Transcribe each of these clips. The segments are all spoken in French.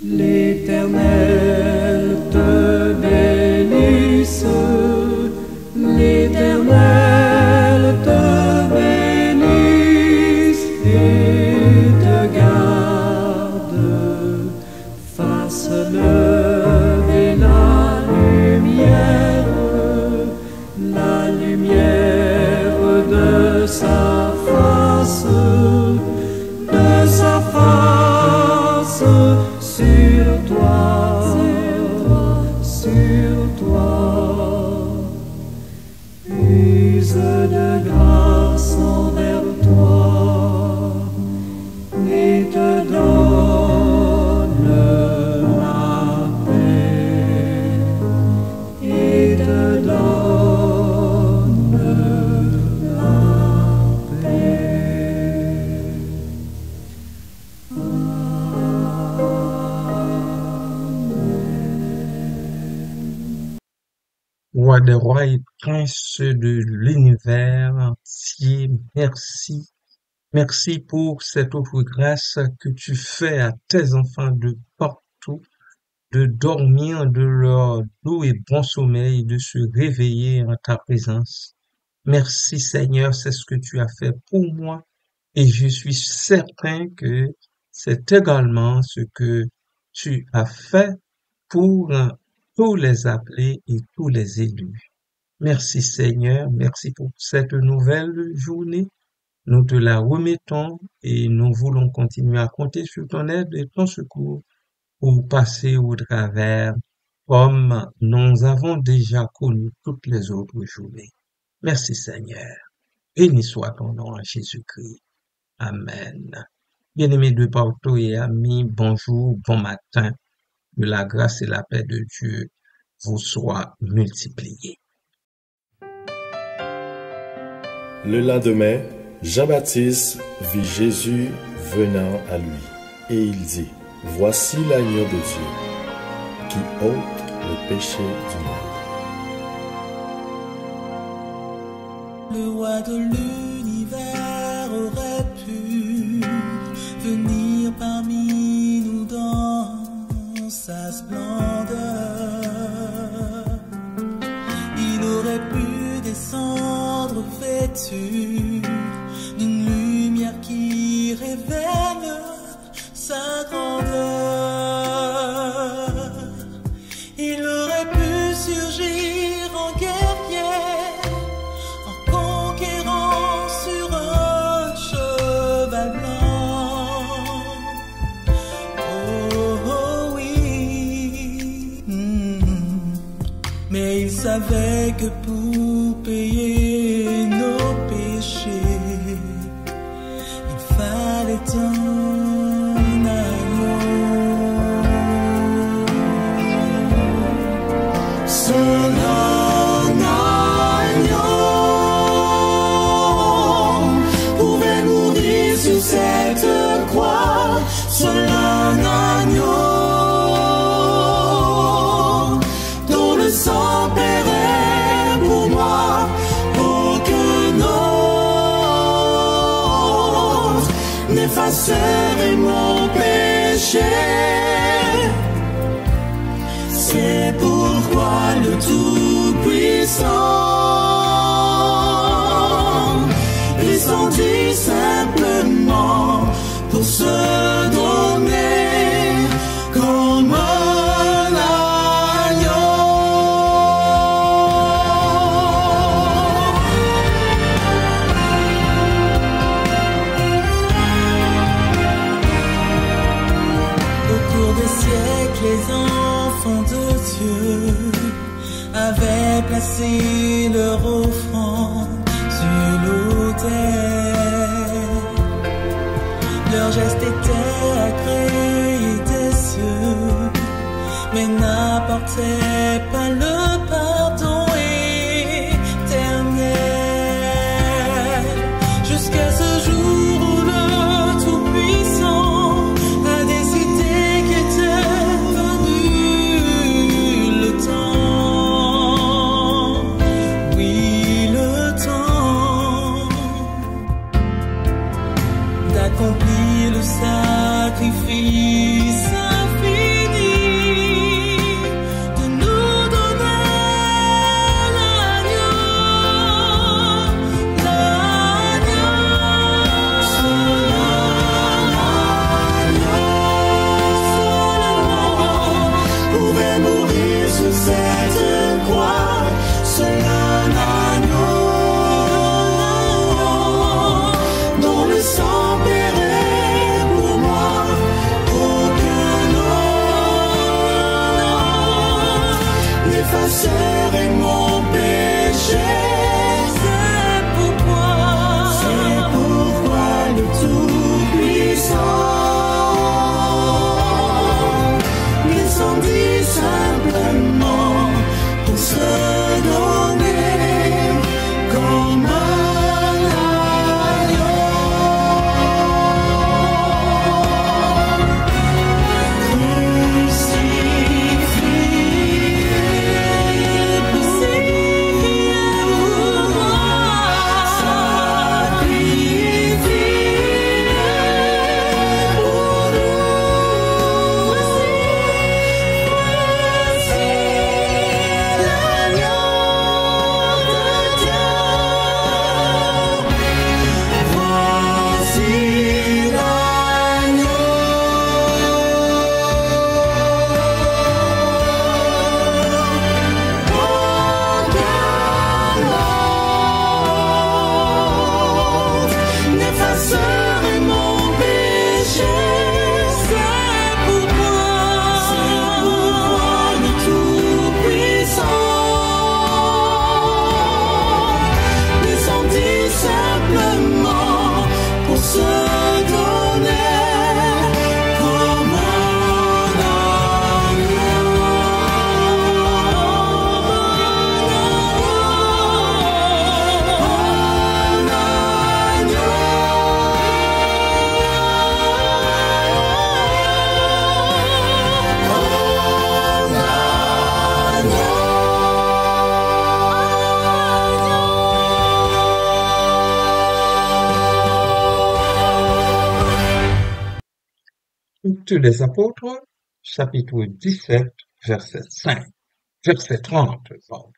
L'Éternel te bénisse, l'Éternel te bénisse et te garde, fasse lever la lumière de sa face sur toi, use de grâce envers toi et te donne la paix, et te donne la paix. Roi des rois et prince de l'univers entier, merci. Merci pour cette autre grâce que tu fais à tes enfants de partout, de dormir de leur doux et bon sommeil, de se réveiller en ta présence. Merci Seigneur, c'est ce que tu as fait pour moi et je suis certain que c'est également ce que tu as fait pour tous les appelés et tous les élus. Merci Seigneur, merci pour cette nouvelle journée. Nous te la remettons et nous voulons continuer à compter sur ton aide et ton secours pour passer au travers comme nous avons déjà connu toutes les autres journées. Merci Seigneur. Béni soit ton nom en Jésus-Christ. Amen. Bien-aimés de partout et amis, bonjour, bon matin. Que la grâce et la paix de Dieu vous soient multipliées. Le lendemain, Jean-Baptiste vit Jésus venant à lui, et il dit, « Voici l'agneau de Dieu, qui ôte le péché du monde. » Le roi de l'univers aurait pu venir parmi nous dans sa splendeur. Il aurait pu descendre vêtu d'une lumière qui révèle sa grandeur. Il aurait pu surgir en guerrier, en conquérant sur un cheval blanc. Oh oui, mais il savait que pour payer nos péchés, il fallait un agneau. Seul un agneau pouvait mourir sur cette croix. Seul un agneau dont le sang paierait pour moi. Aucun autre n'effacerait mon péché. C'est pourquoi le Tout-Puissant descendit simplement pour se donner comme un agneau. Au cours des siècles, les enfants de Dieu avaient placé leur offrande sur l'autel. Leur geste était agréé des cieux, mais n'apportait pas le pardon éternel. Jusqu'à ce jour où le Tout-Puissant a décidé qu'était venu le temps. Oui, le temps d'accomplir le sacrifice infini. n'effacerai mon péché. C'est pourquoi le Tout-Puissant descendit simplement pour se donner comme un Actes des Apôtres, chapitre 17, verset 30. Pardon.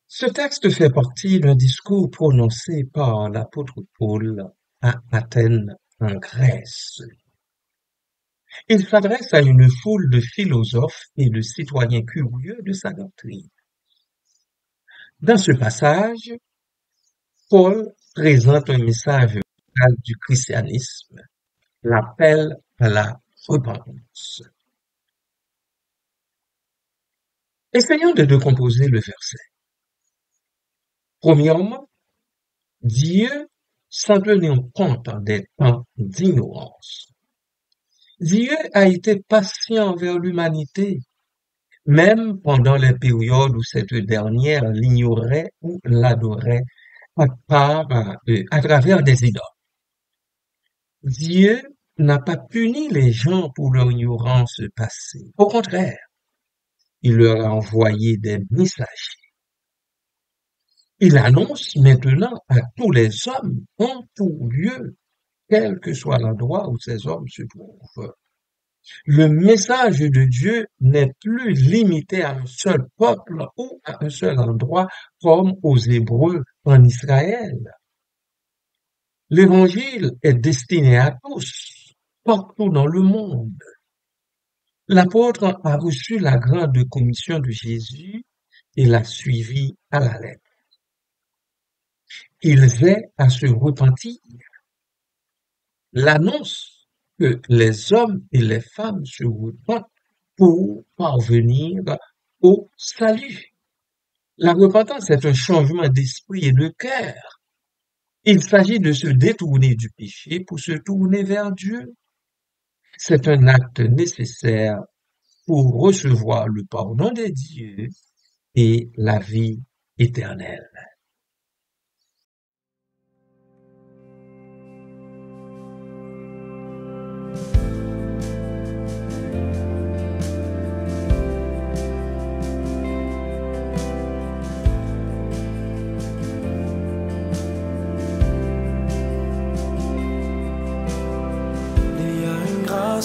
Ce texte fait partie d'un discours prononcé par l'apôtre Paul à Athènes, en Grèce. Il s'adresse à une foule de philosophes et de citoyens curieux de sa doctrine. Dans ce passage, Paul présente un message vital du christianisme, l'appel à la repentance. Essayons de décomposer le verset. Premièrement, Dieu s'en tenait compte des temps d'ignorance. Dieu a été patient envers l'humanité, même pendant les périodes où cette dernière l'ignorait ou l'adorait à travers des idoles. Dieu n'a pas puni les gens pour leur ignorance passée. Au contraire, il leur a envoyé des messagers. Il annonce maintenant à tous les hommes, en tout lieu, quel que soit l'endroit où ces hommes se trouvent. Le message de Dieu n'est plus limité à un seul peuple ou à un seul endroit comme aux Hébreux en Israël. L'Évangile est destiné à tous, partout dans le monde. L'apôtre a reçu la grande commission de Jésus et l'a suivi à la lettre. Ils aient à se repentir. L'annonce que les hommes et les femmes se repentent pour parvenir au salut. La repentance est un changement d'esprit et de cœur. Il s'agit de se détourner du péché pour se tourner vers Dieu. C'est un acte nécessaire pour recevoir le pardon de Dieu et la vie éternelle.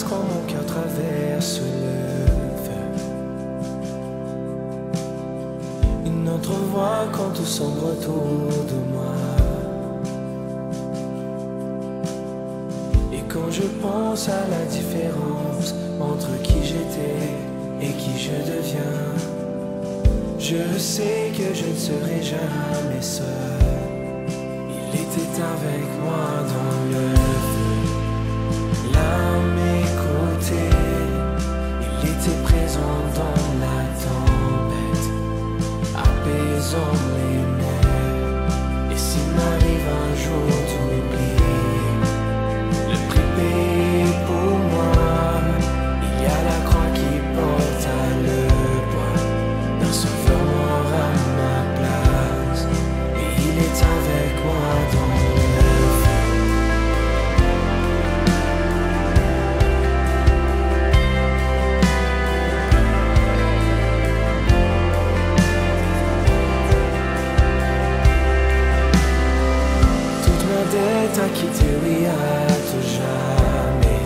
Quand mon cœur traverse le feu, une autre voix quand tout sombre autour de moi. Et quand je pense à la différence entre qui j'étais et qui je deviens, je sais que je ne serai jamais seul. Il était avec moi dans le feu, là à mes côtés, il était présent présent dans la tempête, apaisant les nerfs. Et s'il m'arrive un jour d'oublier le prix payé pour moi, il y a la croix qui porte à le bois d'un sauveur mort à ma place, et il est avec moi dans le feu. Toute ma dette à quitter, oui, à tout jamais.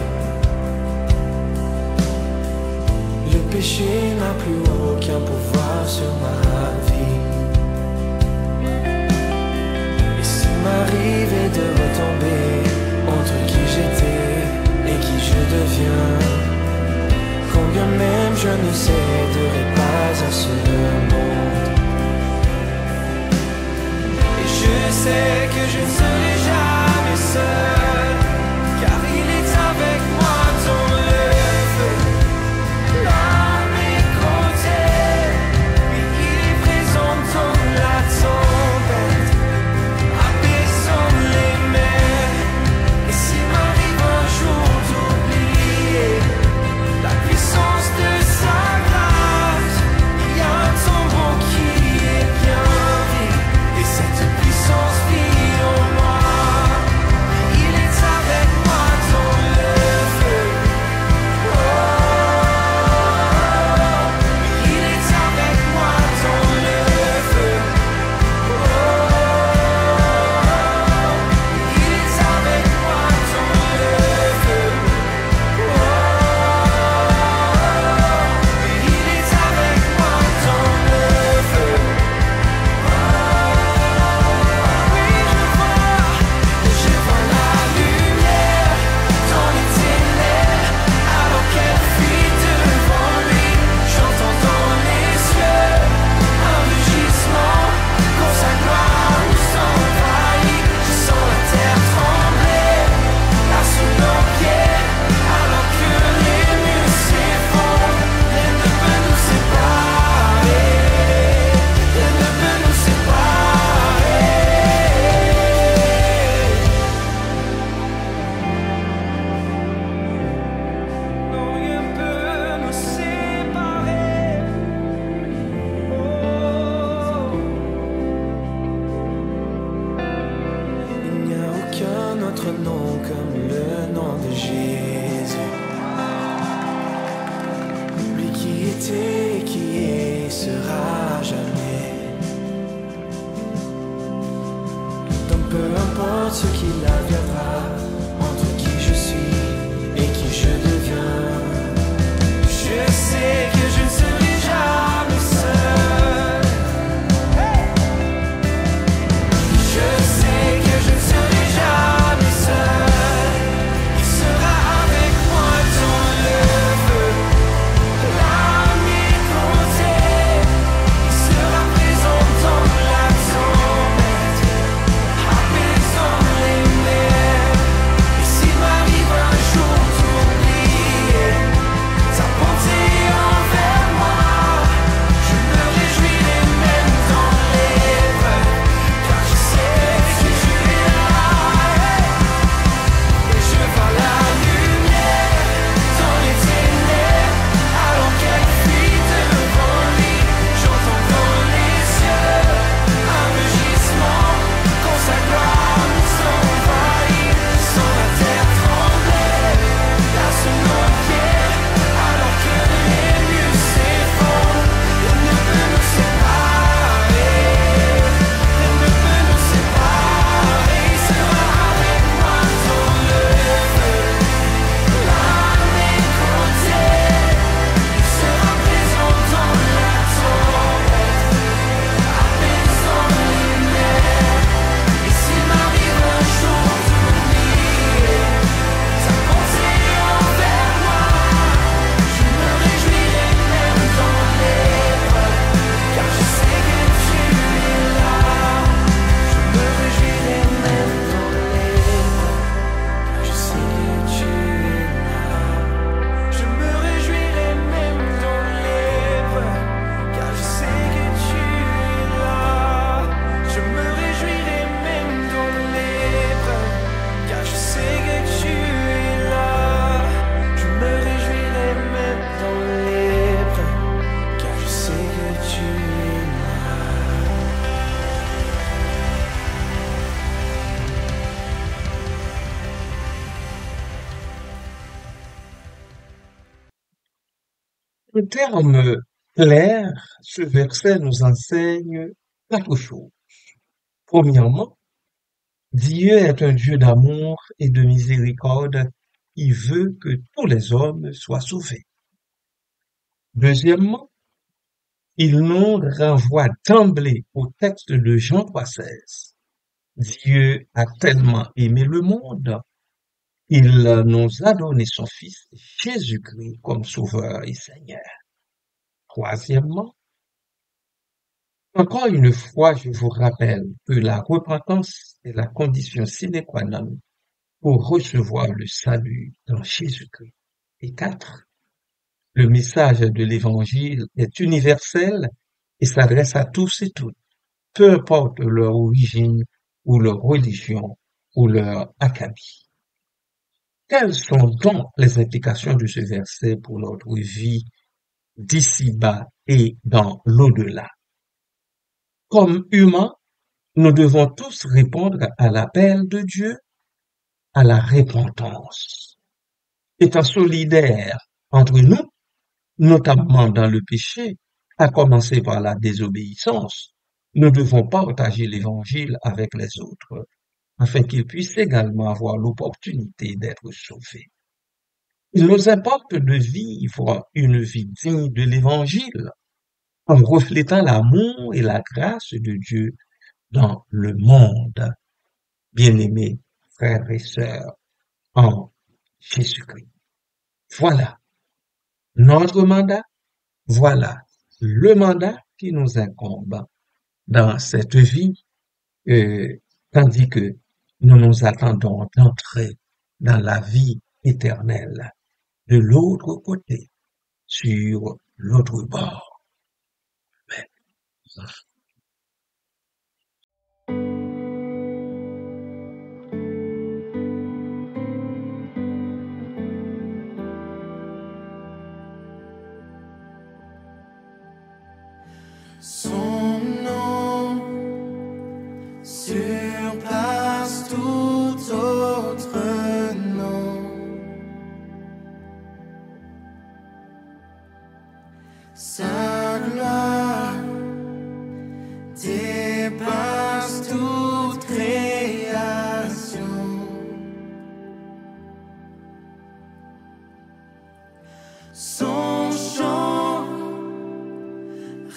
Le péché n'a plus aucun pouvoir sur ma vie. Et s'il m'arrivait de retomber entre qui j'étais et qui je deviens, combien même je ne céderai pas à ce monde. Et je sais que je ne serai jamais seul, car il est avec moi dans le feu. À mes côtés, oui, il est présent dans la tempête, apaisant les mers. Et s'il m'arrive un jour d'oublier la puissance de sa grâce, il y a un tombeau qui est bien vide, et cette puissance vit en moi. Il est avec moi dans le feu. Oh, il est avec moi dans le feu. Oh, il est avec moi dans le feu. Oh, il est avec moi dans le feu. Oui, je vois la lumière dans les ténèbres, alors qu'elle fuit devant lui. J'entends dans les cieux un rugissement, quand sa gloire nous envahit. Je sens la terre trembler là sous nos pieds, alors que les murs s'effondrent. Rien ne peut nous séparer, rien ne peut nous séparer. Non, rien peut nous séparer. Oh. Il n'y a aucun autre nom comme le nom de Jésus. Lui qui était, qui est, sera jamais. Donc peu importe ce qu'il adviendra, entre qui je suis et qui je deviens, je sais que je ne serai jamais seul. Je sais que je ne serai jamais seul. Il sera avec moi dans le feu. À mes côtés, il sera présent dans la tempête, apaisant les mers. En termes clairs, ce verset nous enseigne quatre choses. Premièrement, Dieu est un Dieu d'amour et de miséricorde qui veut que tous les hommes soient sauvés. Deuxièmement, il nous renvoie d'emblée au texte de Jean 3,16. Dieu a tellement aimé le monde, il nous a donné son Fils Jésus-Christ comme Sauveur et Seigneur. Troisièmement, encore une fois, je vous rappelle que la repentance est la condition sine qua non pour recevoir le salut dans Jésus-Christ. Et quatre, le message de l'Évangile est universel et s'adresse à tous et toutes, peu importe leur origine ou leur religion ou leur acabit. Quelles sont donc les implications de ce verset pour notre vie d'ici-bas et dans l'au-delà? Comme humains, nous devons tous répondre à l'appel de Dieu, à la repentance. Étant solidaires entre nous, notamment dans le péché, à commencer par la désobéissance, nous devons partager l'Évangile avec les autres, afin qu'ils puissent également avoir l'opportunité d'être sauvés. Il nous importe de vivre une vie digne de l'Évangile, en reflétant l'amour et la grâce de Dieu dans le monde. Bien-aimés frères et sœurs en Jésus-Christ. Voilà notre mandat, voilà le mandat qui nous incombe dans cette vie, tandis que nous nous attendons d'entrer dans la vie éternelle de l'autre côté, sur l'autre bord. Amen. Son nom surpasse tout autre nom. Sa gloire dépasse toute création. Son chant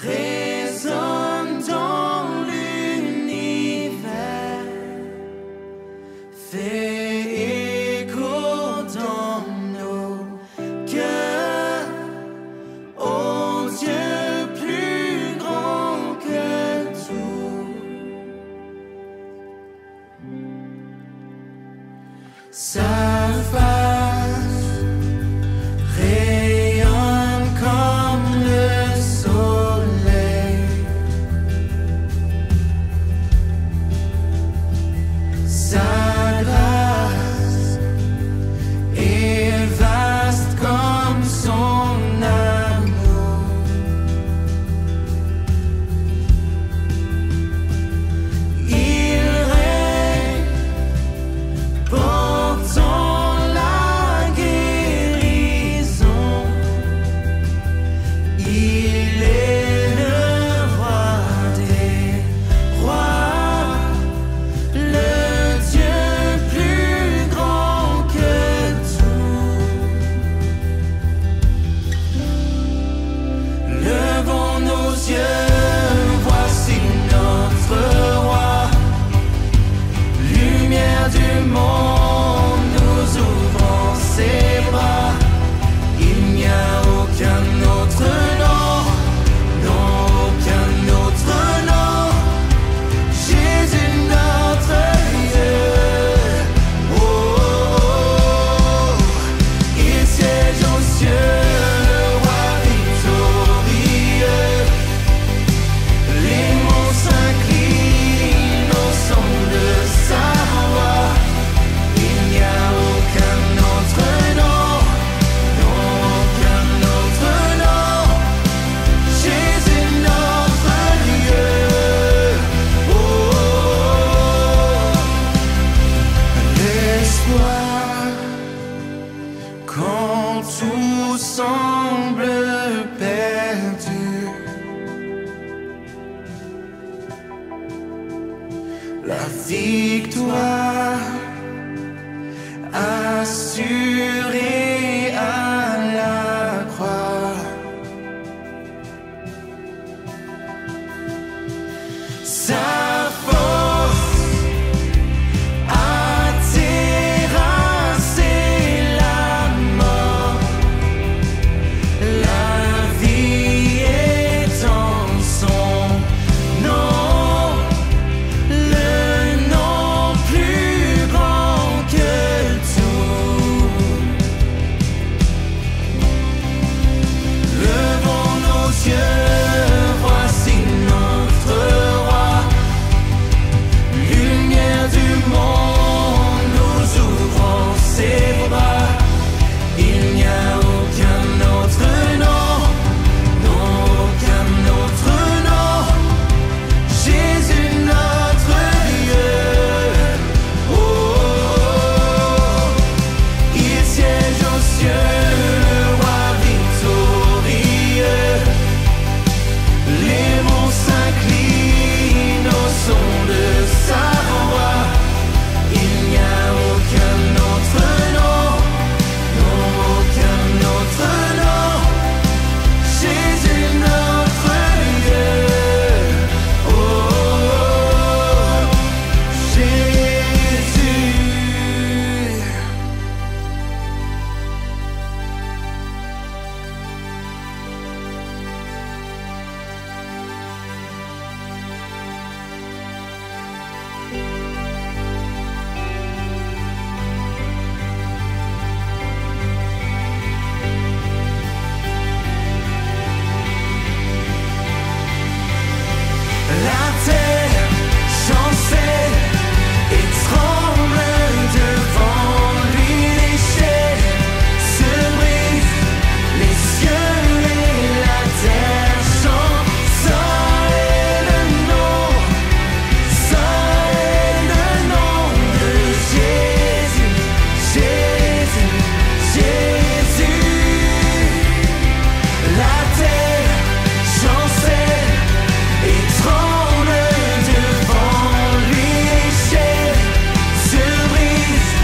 résonne dans l'univers, fait écho dans nos cœurs. Ô Dieu plus grand que tout, sa face rayonne semble perdu. La victoire assurée à la croix. Sa force a terrassé la mort. La vie est en son nom, le nom plus grand que tout. Levons nos yeux, voici notre roi. Lumière du monde, nous ouvrons ses bras. Il n'y a aucun autre nom, non, aucun autre nom. Jésus notre Dieu. Oh, oh, oh. Il siège aux cieux, le roi victorieux. Les monts s'inclinent au son de sa voix. Il n'y a aucun autre nom, non, aucun autre nom. Jésus notre Dieu. Oh, oh, oh. Jésus. La terre chancelle et tremble devant lui. Les chaînes se brisent, les cieux et la terre chantent. Ça est le nom, ça est le nom de Jésus, Jésus, Jésus. La terre chancelle et tremble devant lui. Les chaînes se brisent,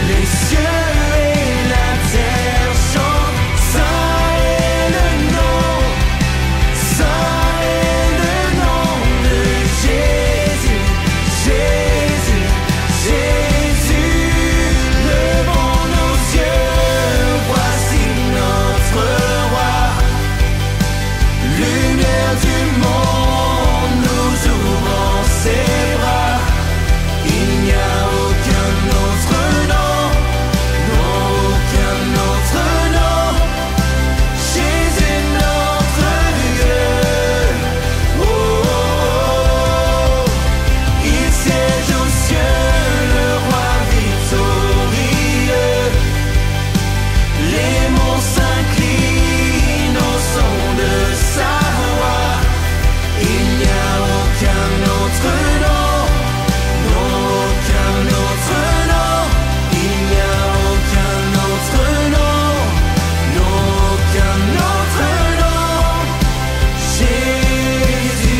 les cieux et la terre chantent. Ça est le nom, ça est le nom de Jésus, Jésus, Jésus. Levons nos yeux, voici notre roi. Lumière du monde, nous ouvrons ses bras. Il n'y a aucun autre nom, non, aucun autre nom. Jésus notre Dieu. Oh, oh, oh. Il siège aux cieux, le roi victorieux. Les monts s'inclinent au son de sa voix. Il n'y a aucun autre nom, non, aucun autre nom. Il n'y a aucun autre nom, non, aucun autre nom. Jésus.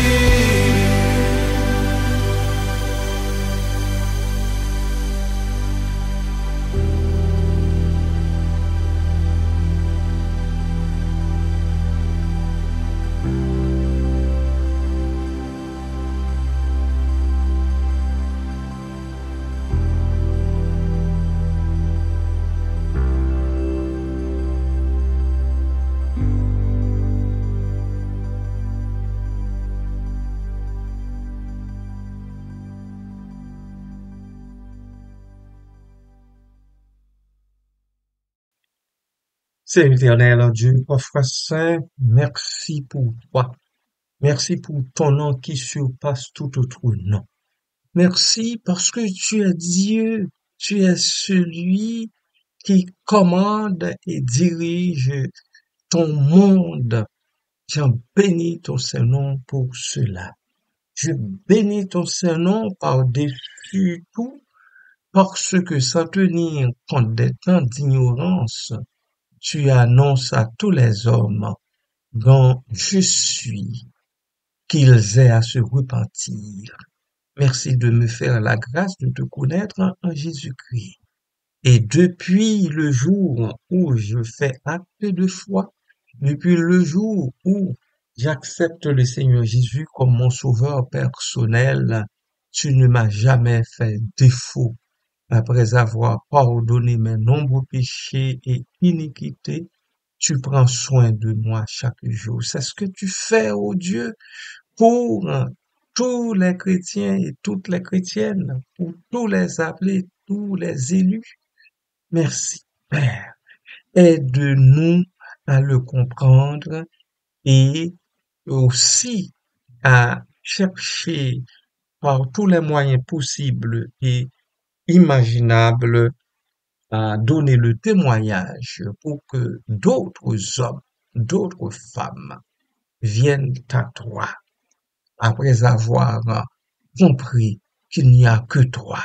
Seigneur éternel, Dieu, parfois saint, merci pour toi. Merci pour ton nom qui surpasse tout autre nom. Merci parce que tu es Dieu, tu es celui qui commande et dirige ton monde. J'en bénis ton Saint-Nom pour cela. Je bénis ton Saint-Nom par-dessus tout parce que sans tenir compte des temps d'ignorance, tu annonces à tous les hommes dont je suis qu'ils aient à se repentir. Merci de me faire la grâce de te connaître en Jésus-Christ. Et depuis le jour où je fais acte de foi, depuis le jour où j'accepte le Seigneur Jésus comme mon sauveur personnel, tu ne m'as jamais fait défaut. Après avoir pardonné mes nombreux péchés et iniquités, tu prends soin de moi chaque jour. C'est ce que tu fais, oh Dieu, pour tous les chrétiens et toutes les chrétiennes, pour tous les appelés, tous les élus. Merci, Père. Aide-nous à le comprendre et aussi à chercher par tous les moyens possibles et imaginables à donner le témoignage pour que d'autres hommes, d'autres femmes viennent à toi après avoir compris qu'il n'y a que toi.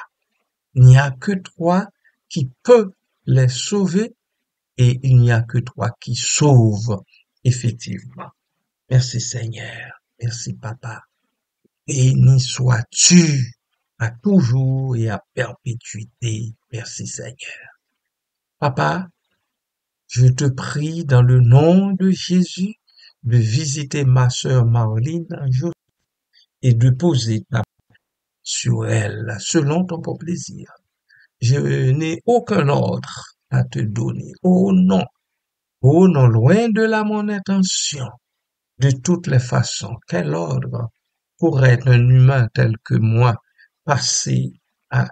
Il n'y a que toi qui peut les sauver et il n'y a que toi qui sauve effectivement. Merci Seigneur. Merci Papa. Béni sois-tu à toujours et à perpétuité. Merci Seigneur. Papa, je te prie dans le nom de Jésus de visiter ma sœur Marline et de poser ta main sur elle selon ton bon plaisir. Je n'ai aucun ordre à te donner. Oh non, loin de là mon intention. De toutes les façons, quel ordre pourrait un humain tel que moi passer à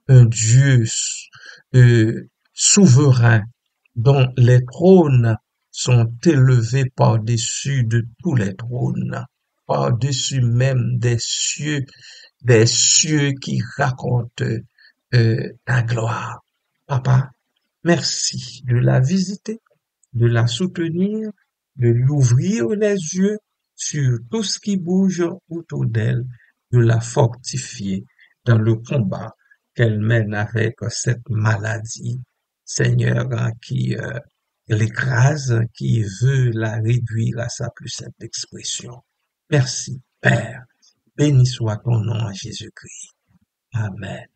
un Dieu souverain dont les trônes sont élevés par-dessus de tous les trônes, par-dessus même des cieux qui racontent ta gloire. Papa, merci de la visiter, de la soutenir, de lui ouvrir les yeux sur tout ce qui bouge autour d'elle, de la fortifier dans le combat qu'elle mène avec cette maladie, Seigneur, qui l'écrase, qui veut la réduire à sa plus simple expression. Merci, Père. Béni soit ton nom à Jésus-Christ. Amen.